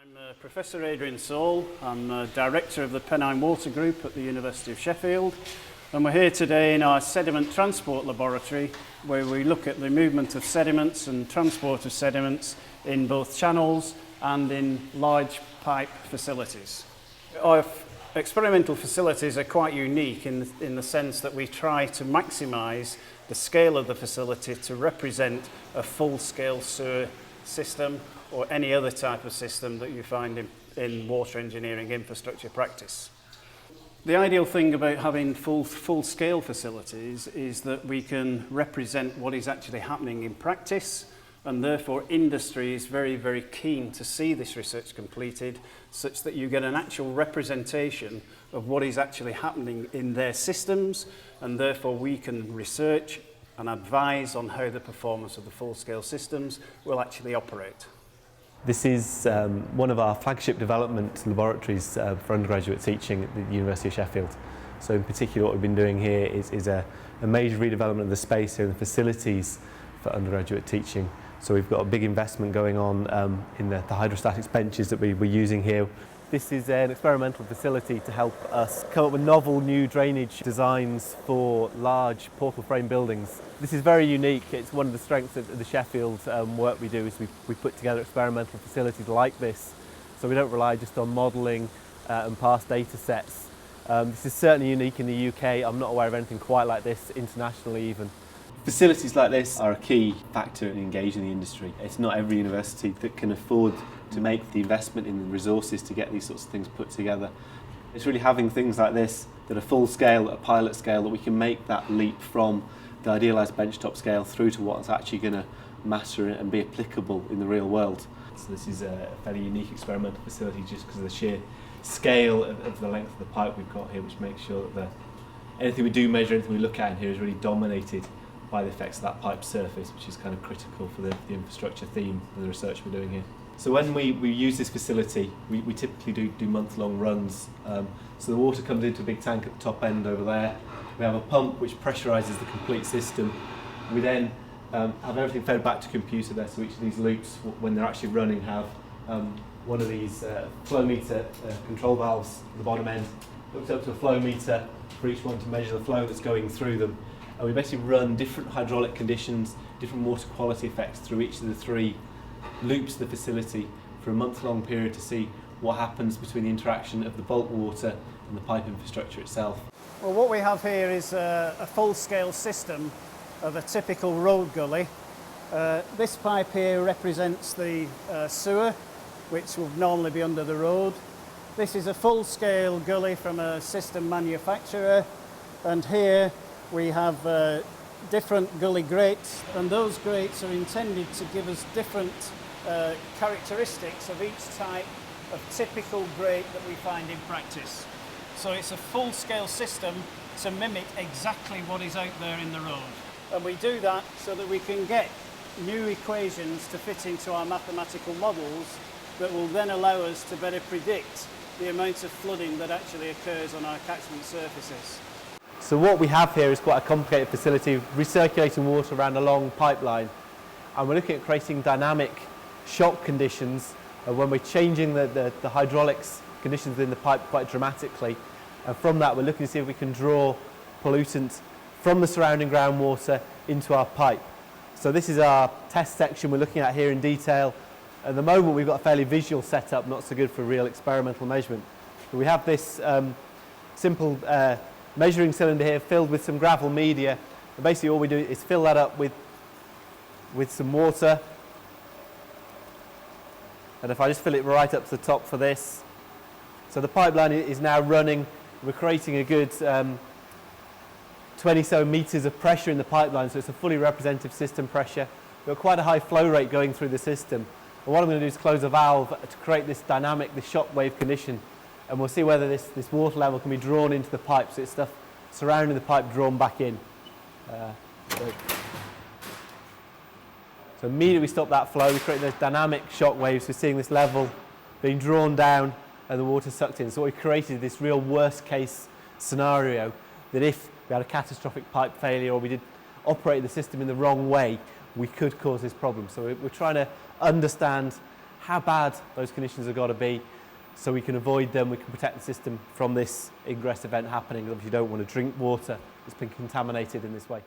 I'm Professor Adrian Saul. I'm Director of the Pennine Water Group at the University of Sheffield, and we're here today in our sediment transport laboratory where we look at the movement of sediments and transport of sediments in both channels and in large pipe facilities. Our experimental facilities are quite unique in the sense that we try to maximise the scale of the facility to represent a full-scale sewer system or any other type of system that you find in water engineering infrastructure practice. The ideal thing about having full-scale facilities is that we can represent what is actually happening in practice, and therefore industry is very, very keen to see this research completed such that you get an actual representation of what is actually happening in their systems, and therefore we can research and advise on how the performance of the full-scale systems will actually operate. This is one of our flagship development laboratories for undergraduate teaching at the University of Sheffield. So in particular what we've been doing here is a major redevelopment of the space here and the facilities for undergraduate teaching. So we've got a big investment going on in the hydrostatics benches that we're using here. This is an experimental facility to help us come up with novel new drainage designs for large portal frame buildings. This is very unique. It's one of the strengths of the Sheffield work we do is we put together experimental facilities like this, so we don't rely just on modelling and past data sets. This is certainly unique in the UK. I'm not aware of anything quite like this internationally even. Facilities like this are a key factor in engaging the industry. It's not every university that can afford to make the investment in the resources to get these sorts of things put together. It's really having things like this that are full scale, at a pilot scale, that we can make that leap from the idealised benchtop scale through to what's actually going to matter and be applicable in the real world. So this is a fairly unique experimental facility just because of the sheer scale of the length of the pipe we've got here, which makes sure that anything we do measure, anything we look at in here is really dominated by the effects of that pipe surface, which is kind of critical for the infrastructure theme of the research we're doing here. So when we use this facility, we typically do month-long runs. So the water comes into a big tank at the top end over there. We have a pump which pressurises the complete system. We then have everything fed back to computer there, so each of these loops, when they're actually running, have one of these flow meter control valves at the bottom end, hooks up to a flow meter for each one to measure the flow that's going through them. And we basically run different hydraulic conditions, different water quality effects through each of the three loops of the facility for a month-long period to see what happens between the interaction of the bulk water and the pipe infrastructure itself. Well, what we have here is a full-scale system of a typical road gully. This pipe here represents the sewer, which would normally be under the road. This is a full-scale gully from a system manufacturer, and here we have different gully grates, and those grates are intended to give us different characteristics of each type of typical grate that we find in practice. So it's a full-scale system to mimic exactly what is out there in the road. And we do that so that we can get new equations to fit into our mathematical models that will then allow us to better predict the amount of flooding that actually occurs on our catchment surfaces. So what we have here is quite a complicated facility, recirculating water around a long pipeline, and we're looking at creating dynamic shock conditions when we're changing the hydraulics conditions within the pipe quite dramatically, and from that we're looking to see if we can draw pollutant from the surrounding groundwater into our pipe. So this is our test section we're looking at here in detail. At the moment we've got a fairly visual setup, not so good for real experimental measurement. But we have this simple measuring cylinder here filled with some gravel media, and basically all we do is fill that up with some water, and if I just fill it right up to the top for this, so the pipeline is now running. We're creating a good 20 so metres of pressure in the pipeline, so it's a fully representative system pressure. We've got quite a high flow rate going through the system, and what I'm going to do is close a valve to create this dynamic, this shock wave condition, and we'll see whether this water level can be drawn into the pipe, so it's stuff surrounding the pipe drawn back in. So immediately we stop that flow, we create those dynamic shock waves. We're seeing this level being drawn down and the water sucked in. So what we created is this real worst case scenario that if we had a catastrophic pipe failure or we did operate the system in the wrong way, we could cause this problem. So we're trying to understand how bad those conditions have got to be so we can avoid them, we can protect the system from this ingress event happening. Obviously you don't want to drink water that's been contaminated in this way.